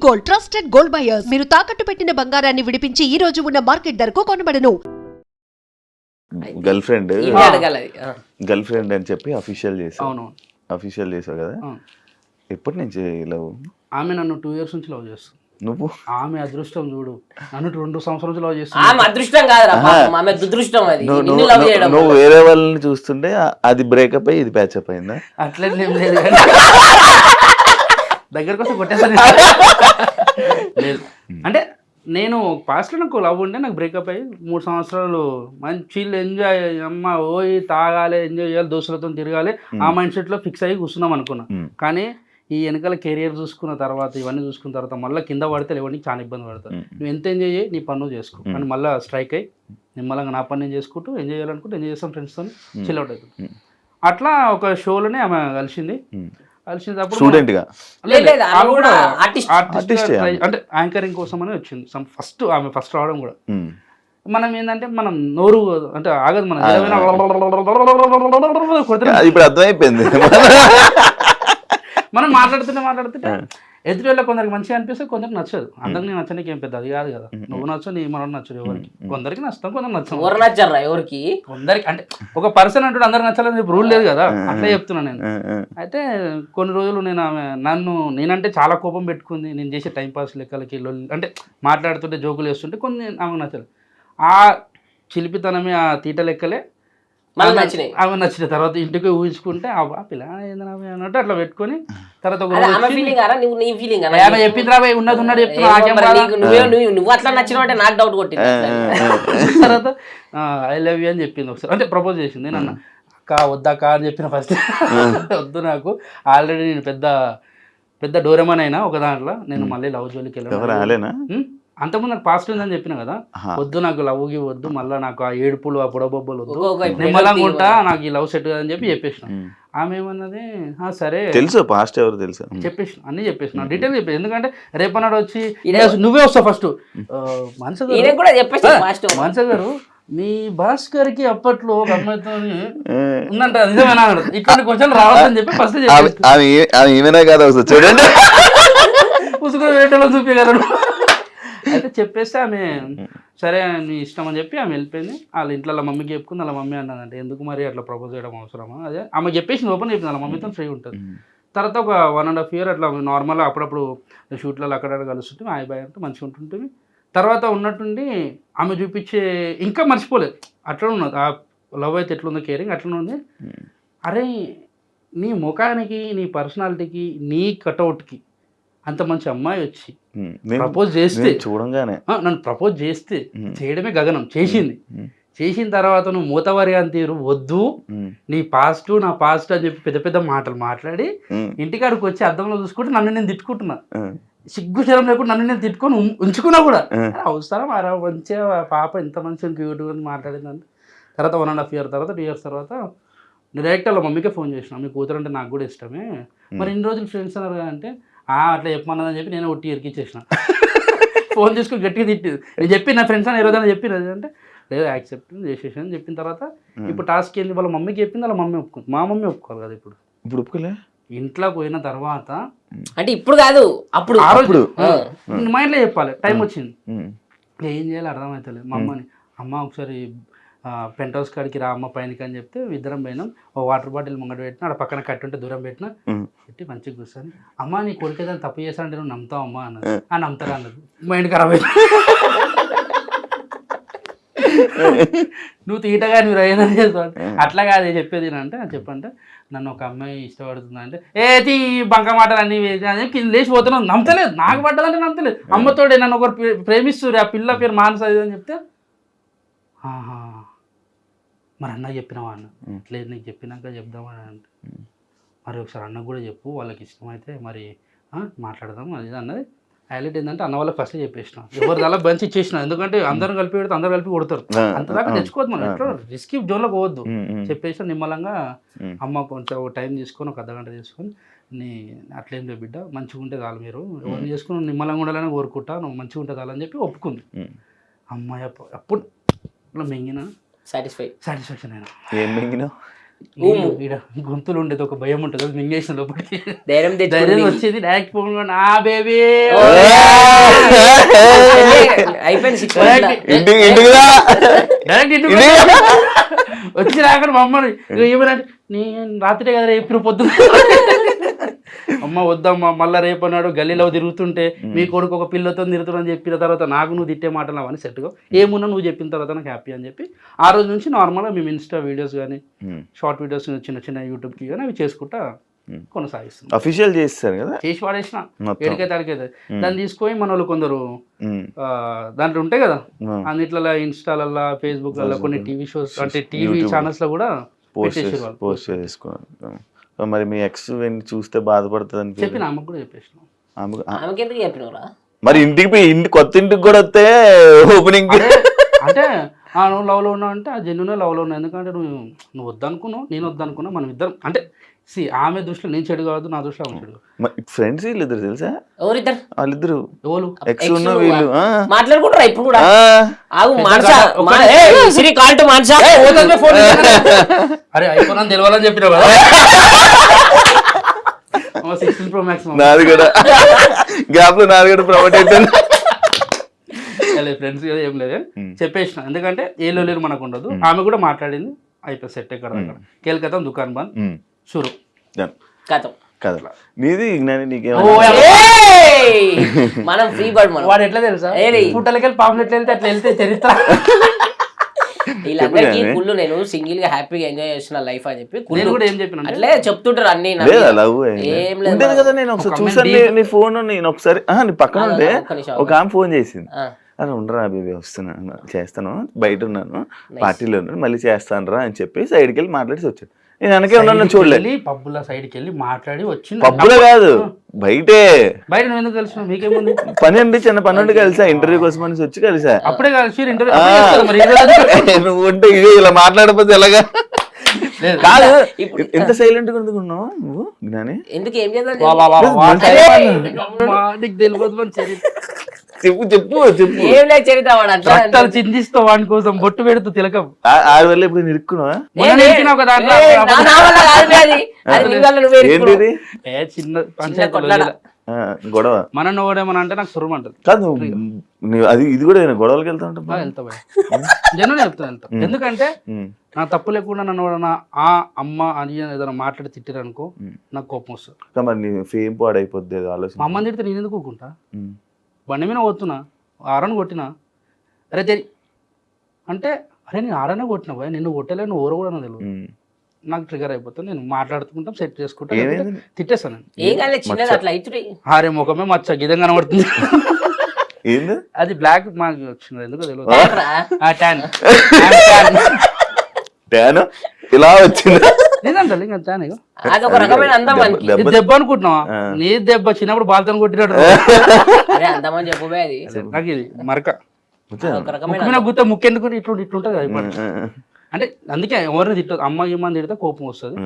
Gold, trusted gold buyers. మీరు తాకట్టు పెట్టిన బంగారాన్ని విడిపించి ఈ రోజు ఉన్న మార్కెట్ ధరకు కొనబడను. గర్ల్ ఫ్రెండ్ ఈమె అడగాలి అది. గర్ల్ ఫ్రెండ్ అని చెప్పి అఫీషియల్ చేసావు. అవును. అఫీషియల్ చేసావు కదా. ఎప్పటి నుంచి లవ్? ఆమె నన్ను 2 years నుంచి లవ్ చేస్తుంది. నువ్వు? ఆమె అదృష్టం చూడు, నన్ను 2 సంవత్సరాల నుంచి లవ్ చేస్తుంది. ఆమె అదృష్టం కాదురా పాపం, ఆమె దురదృష్టం. అది నిన్ను లవ్ చేయడం. నువ్వు వేరే వాళ్ళని చూస్తుంటే అది బ్రేకప్ అయ్యి ఇది ప్యాచప్ అయిందా? అట్లనే ఏం లేదు కానీ దగ్గర కోసం కొట్టేసాను లేదు. అంటే నేను పాస్ట్లో నాకు లవ్ ఉండే, నాకు బ్రేకప్ అయ్యి 3 సంవత్సరాలు మంచి ఎంజాయ్, అమ్మ పోయి తాగాలి, ఎంజాయ్ చేయాలి, దోస్తులతో తిరగాలి, ఆ మైండ్ సెట్లో ఫిక్స్ అయ్యి కూర్చున్నాం అనుకున్నా. కానీ ఈ వెనకాల కెరియర్ చూసుకున్న తర్వాత, ఇవన్నీ చూసుకున్న తర్వాత మళ్ళీ కింద పడితే లేవడానికి చాలా ఇబ్బంది పడతారు. నువ్వు ఎంత ఎంజాయ్ చేయి, నీ పన్ను చేసుకో అని మళ్ళీ స్ట్రైక్ అయ్యి నిమ్మలంగా నా పని నేను చేసుకుంటూ ఎంజాయ్ చేయాలనుకుంటూ ఎంజాయ్ చేస్తాం, ఫ్రెండ్స్తో చిల్ అవుట్ అవుతుంది. అట్లా ఒక షోలోనే ఆమె కలిసింది. స్టూడెంట్ గా అంటే యాంకరింగ్ కోసం అని వచ్చింది. ఫస్ట్ ఆమె ఫస్ట్ రావడం కూడా మనం ఏంటంటే మనం నోరు అంటే ఆగదు, మనం ఇప్పుడు అర్థమైపోయింది. మనం మాట్లాడుతుంటే ఎదురు కొందరికి మంచిగా అనిపిస్తే కొందరికి నచ్చదు. అందరికి నచ్చడానికి ఏం పెద్ద అది కాదు కదా. నువ్వు నచ్చు, నీ మనం నచ్చదు. ఎవరికి కొందరికి నచ్చుతాం, కొందరికి నచ్చాం. ఎవరు నచ్చారా ఎవరికి? కొందరికి అంటే ఒక పర్సన్ అంటూ అందరికి నచ్చాలని రూల్ లేదు కదా, అట్లా చెప్తున్నా నేను. అయితే కొన్ని రోజులు నేనంటే చాలా కోపం పెట్టుకుంది. నేను చేసే టైంపాస్ లెక్కలకి అంటే మాట్లాడుతుంటే జోకులు వేస్తుంటే కొన్ని ఆమెకు నచ్చలేదు. ఆ చిలిపితనమే, ఆ తీట లెక్కలే ఆమె నచ్చిన తర్వాత ఇంటికి ఊహించుకుంటే ఆ పిల్ల అన్నట్టు అట్లా పెట్టుకొని తర్వాత చెప్పింది రాబోయే ఉన్నది ఉన్నది నువ్వు అట్లా నచ్చిన అంటే నాకు డౌట్ కొట్టింది. తర్వాత ఐ లవ్ యూ అని చెప్పింది ఒకసారి, అంటే ప్రపోజ్ చేసింది. నేను అన్న అక్క వద్దక్క అని చెప్పిన ఫస్ట్ వద్దు, నాకు ఆల్రెడీ నేను పెద్ద డోరెమాన్ అయినా ఒక దాంట్లో, నేను మళ్ళీ లవ్ జోలికి వెళ్ళాను. అంతకుముందు నాకు పాజిటివ్ ఉందని చెప్పిన కదా, వద్దు నాకు లవ్కి వద్దు, మళ్ళీ నాకు ఆ ఏడుపులు, ఆ బుడబొబ్బలు వద్దు, నిమ్మలంగా ఉంటా, నాకు ఈ లవ్ సెట్ అని చెప్పి చెప్పేసిన. ఆమె ఏమన్నది, సరే తెలుసు పాస్ట్ ఎవరు తెలుసు చెప్పేసిన, అన్ని చెప్పేసిన, డీటెయిల్ చెప్పేసి. ఎందుకంటే రేపన్నాడు వచ్చి నువ్వే వస్తావు ఫస్ట్, మనస గారు మీ భాస్కర్ కి అప్పట్లో ఒక అమ్మాయితో ఉందంట, నిజమేనా ఇట్లాంటి క్వశ్చన్ రావద్దని చెప్పి ఫస్ట్ ఏమైనా కాదు చూడండి పుస్తకం వేయటంలో చూపించగలరు. అయితే చెప్పేస్తే ఆమె సరే నీ ఇష్టం అని చెప్పి ఆమె వెళ్ళిపోయింది. వాళ్ళ ఇంట్లో వాళ్ళ మమ్మీకి చెప్పుకుంది. వాళ్ళ మమ్మీ అన్నదంటే ఎందుకు మరి అట్లా ప్రపోజ్ చేయడం అవసరమా, అదే ఆమె చెప్పేసి ఓపెన్ చెప్పింది. వాళ్ళ మమ్మీతో ఫ్రీ ఉంటుంది. తర్వాత ఒక 1.5 year అట్లా నార్మల్గా అప్పుడప్పుడు షూట్లలో అక్కడ కలుస్తుంటే హాయ్ బాయ్ అంటే మంచిగా ఉంటుంటుంది. తర్వాత ఉన్నట్టుండి ఆమె చూపించే ఇంకా మర్చిపోలేదు, అట్లా ఉన్నది. ఆ లవ్ అయితే ఎట్లుందో కేరింగ్ అట్లనే ఉంది. అరే నీ ముఖానికి, నీ పర్సనాలిటీకి, నీ కటౌట్కి అంత మంచి అమ్మాయి వచ్చి ప్రపోజ్ చేస్తే, చూడంగానే నన్ను ప్రపోజ్ చేస్తే చేయడమే గగనం. చేసిన తర్వాత నువ్వు మూతవారి అని తీరు వద్దు, నీ పాస్ట్ నా పాస్ట్ అని చెప్పి పెద్ద పెద్ద మాటలు మాట్లాడి ఇంటికాడికి వచ్చి అద్దంలో చూసుకుంటే నన్ను నేను తిట్టుకుంటున్నా. సిగ్గు శరం లేకుండా నన్ను నేను తిట్టుకొని ఉంచుకున్నా కూడా అవసరం అరా మంచిగా పాప ఇంత మంచిగా క్యూట్గా మాట్లాడిందంటే. తర్వాత 1.5 year తర్వాత 2 years తర్వాత డైరెక్ట్ వాళ్ళ మమ్మీకే ఫోన్ చేసిన, మీ కూతురు అంటే నాకు కూడా ఇష్టమే, మరి ఇన్ని రోజులు ఫ్రెండ్స్ అన్నారు అంటే అట్లా చెప్పమన్నదని చెప్పి నేను ఒట్టి ఇరికిచ్చేసిన. ఫోన్ తీసుకుని గట్టిగా తిట్టింది. నేను చెప్పి నా ఫ్రెండ్స్ అని ఈరోజు చెప్పినది అంటే లేదు యాక్సెప్ట్ చేసేసి అని చెప్పిన తర్వాత ఇప్పుడు టాస్క్ ఏంది, వాళ్ళ మమ్మీకి చెప్పింది, వాళ్ళ మమ్మీ ఒప్పుకుంది. మా మమ్మీ ఒప్పుకోవాలి కదా. ఇప్పుడు ఒప్పుకోలే. ఇంట్లో పోయిన తర్వాత అంటే ఇప్పుడు కాదు, అప్పుడు ఆ రోజు మా ఇంట్లో చెప్పాలి, టైం వచ్చింది. ఏం చేయాలి అర్థమవుతలేదు. మా అమ్మని, అమ్మ ఒకసారి పెంట్ హౌస్ కాడికి రా అమ్మ పైనకి అని చెప్తే ఇద్దరం పోయినాం. ఓ వాటర్ బాటిల్ ముంగట పెట్టినా, అక్కడ పక్కన కట్టి ఉంటే దూరం పెట్టినా, పెట్టి మంచిగా కూర్చొని అమ్మ నీ కొడుకు ఏదైనా తప్పు చేస్తానంటే నువ్వు నమ్ముతావు అమ్మ అన్నది. నమ్ముతారా అన్నది. మైండ్ ఖరాబ్ అయింది. నువ్వు తీటగా నువ్వు ఏదైనా చేస్తావు అట్లా కాదు చెప్పేది అంటే చెప్పంటే, నన్ను ఒక అమ్మాయి ఇష్టపడుతుందా అంటే ఏది బంక మాటలు అన్నీ కింద లేచిపోతున్నావు, నమ్మతలేదు. నాకు పడ్డదంటే నమ్మతలేదు. అమ్మతోడే నన్ను ఒకరు ప్రేమిస్తున్నారు, ఆ పిల్ల పేరు మానస అని చెప్తే మరి అన్నకు చెప్పినావా అన్న, లేదు నీకు చెప్పినాక చెప్దామని అంటే, మరి ఒకసారి అన్నకు కూడా చెప్పు, వాళ్ళకి ఇష్టమైతే మరి మాట్లాడదాం అది అన్నది. హైలైట్ ఏంటంటే అన్న వాళ్ళకి ఫస్ట్ చెప్పేసిన, ఎవరు అలా బంచి ఇచ్చేసిన. ఎందుకంటే అందరం కలిపి పెడితే అందరు కలిపి కొడతారు, అంతదాకా తెచ్చుకోవద్దు మనం, ఎట్లా రిస్కీ జోన్లో పోవద్దు. చెప్పేసిన నిమ్మలంగా అమ్మ కొంచెం టైం తీసుకొని ఒక అర్ధగంట తీసుకొని, అట్లేం లేదు బిడ్డ మంచిగా ఉంటే చాలు, మీరు ఎవరిని చేసుకుని నిమ్మలంగా ఉండాలని కోరుకుంటా, నువ్వు మంచిగా ఉంటే చాలని చెప్పి ఒప్పుకుంది. అమ్మాయి అప్పుడు ఇట్లా మింగిన సాటిస్ఫాక్షన్ అయినా. ఏం మింగినావు? ఈడ గొంతులు ఉండేది ఒక భయం ఉంటుంది అది మింగేసిన లోపలికి ధైర్యం ధైర్యం తెచ్చుకుంది. వచ్చేది డైరెక్ట్ ఫోన్ ఆ బేబీ అయిపోయింది 6 ఇంటికి ఇంటికి రా. డైరెక్ట్ ఇంటికి వచ్చి రాకుండా మా అమ్మని ఏమనంటే నేను రాత్రి కదా రేపు పొద్దున్న అమ్మ వద్దమ్మా మళ్ళీ రేపు అన్నాడు గల్లీలో తిరుగుతుంటే మీ కొడుకు ఒక పిల్లతో తిరుగుతుందని చెప్పిన తర్వాత నాకు నువ్వు తిట్టే మాటలు అవన్నీ సెట్గా ఏమున్నా నువ్వు చెప్పిన తర్వాత నాకు హ్యాపీ అని చెప్పి ఆ రోజు నుంచి నార్మల్గా మేము ఇన్స్టా వీడియోస్ కానీ షార్ట్ వీడియోస్ చిన్న చిన్న యూట్యూబ్కి కానీ అవి చేసుకుంటా కొనసాగిస్తున్నాం. అఫీషియల్ చేస్తారు కదా చేసి వాడేసిన మొత్తం. ఏడికైతే అడిగైతే దాన్ని తీసుకొని మన వాళ్ళు కొందరు దాంట్లో ఉంటాయి కదా అన్నిట్లలో ఇన్స్టాలల్లో ఫేస్బుక్లలో కొన్ని టీవీ షోస్ అంటే టీవీ ఛానల్స్ లో కూడా పెట్టేసారు వాళ్ళు. పోస్ట్ చేసుకున్నాను. మరి మీ ఎక్స్ చూస్తే బాధపడుతుంది చెప్పిన ఆమెకు కూడా చెప్పేసిన. ఆమెకి ఎందుకు చెప్పినవరా? మరి ఇంటికి పోయి కొత్త ఇంటికి కూడా వస్తే ఓపెనింగ్ అంటే నువ్వు లవ్లో ఉన్నావు అంటే ఆ జెన్యున్ లవ్లో ఉన్నావు. ఎందుకంటే నువ్వు వద్దనుకున్నావు నేను వద్దనుకున్నా మనం ఇద్దరం అంటే ఆమె దృష్టిలో నేను చెడు కాదు నా దృష్టిలో ఆమె చెడు. ఫ్రెండ్స్ వీళ్ళిద్దరు తెలుసా? ఎవరిద్దరు? వాళ్ళిద్దరు ఎవరు ఎక్స్ ఉన్న వీళ్ళు మాట్లాడుకుంటారా ఇప్పుడు కూడా? ఆగు శ్రీ కాల్ టు మాన్సా. అరే అయిపోయినా తెలవాలని చెప్పినావు కదా 16 Pro Max నాది కూడా గ్యాప్ లో నాది కూడా ప్రమోట్ అయిపోయింది. ఫ్రెండ్స్ కదా ఏం లేదు చెప్పేసిన. ఎందుకంటే ఏ లేరు మనకు ఉండదు. ఆమె కూడా మాట్లాడింది అయిపోయి సెట్ ఎక్కడ కేల్కతా దుకాన్ బంద్ షురు కథం కదా నీది జ్ఞాని నీకేమో మనం ఫ్రీ బర్డ్ మనం. వాడు ఎట్లా తెలుసా పుట్టలకెళ్ళి పాంప్లెట్లు వెళ్తే అట్లా వెళ్తే చరిత్ర వీళ్ళందరికీ కుళ్ళు నేను సింగిల్ గా హ్యాపీగా ఎంజాయ్ చేస్తున్న లైఫ్ అని చెప్పి నేను కూడా ఏం చెప్పిన అట్లే చెప్తుంటారు అన్ని. లేదా లవ్ ఏం ఉండేది లేదు కదా. నేను ఒకసారి చూసాను నీ ఫోన్ నేను ఒకసారి నీ పక్కన ఉంటే ఒక ఆమె ఫోన్ చేసింది. అరే ఉండరా బేబీ వస్తున్నాను చేస్తాను బయట ఉన్నాను పార్టీలో ఉన్నాను మళ్ళీ చేస్తాను రా అని చెప్పి సైడ్కి వెళ్ళి మాట్లాడి వచ్చాడు. నేను వెనకే ఉన్నాను చూడలేదు. పబ్బుల సైడ్కి వెళ్ళి మాట్లాడి వచ్చింది. పబ్బులో కాదు బయటే. బయట నువ్వు ఎందుకు కలిసిన మీకేముంది? పని అండి చిన్న పని ఉండి కలిసా ఇంటర్వ్యూ కోసం అని వచ్చి కలిసా. అప్పుడే కలిసి నువ్వు ఉంటే ఇది ఇలా మాట్లాడకపోతే ఎలాగా కాదు. ఎంత సైలెంట్ గా ఎందుకున్నావు నువ్వు జ్ఞాని? ఎందుకు ఏం చేద్దాం? చెప్పు చెప్పు చెప్పు. ఏం లేదు చరిత్ర వాడు అట్లా రక్తాలు చిందిస్తూ వాడి కోసం బొట్టు పెడుతూ తిలకం ఆడి వల్ల ఇప్పుడు నిరుక్కున్నావా? ఏంటిది చిన్న పంచాయతీ గొడవ మన నోడేమని అంటే నాకు సురం అంటది కాదు. అది ఇది కూడా గొడవలకి వెళ్తా ఉంటా వెళ్తా జనం వెళ్తా. ఎందుకంటే నా తప్పు లేకుండా నన్ను ఎవడన్నా ఆ అమ్మ అని ఏదైనా మాట్లాడి తిట్టారనుకో నాకు కోపం వస్తుంది. మరి నీ ఫేమ్ పాడైపోద్ది ఆలోచన. మా అమ్మని తిడితే నేను ఎందుకు ఊకుంటా? బండి మీద పోతున్నా ఆరని కొట్టినా అరే తెరి అంటే అరే నేను ఆరనే కొట్టినా పోయా నిన్ను కొట్టలే నువ్వు ఊరు కూడా తెలియదు. నాకు ట్రిగర్ అయిపోతుంది. నేను మాట్లాడుకుంటాం సెట్ చేసుకుంటా తిట్టేస్తాను. అరే ముఖమే మచ్చ గిదంగా కనబడుతుంది. అది బ్లాక్ మాకు వచ్చింది ఎందుకో తెలియదు. ఇలా వచ్చింది దెబ్బ అనుకుంటున్నావా? నీ దెబ్బ చిన్నప్పుడు బాల్తో కొట్టినాడు నాకు ఇది మరక గుత్త ముక్కెందుకు ఇట్లుంటది కదా. అంటే అందుకే ఎవరిని తిట్టదు. అమ్మ ఇమ్మని తిడితే కోపం వస్తుంది.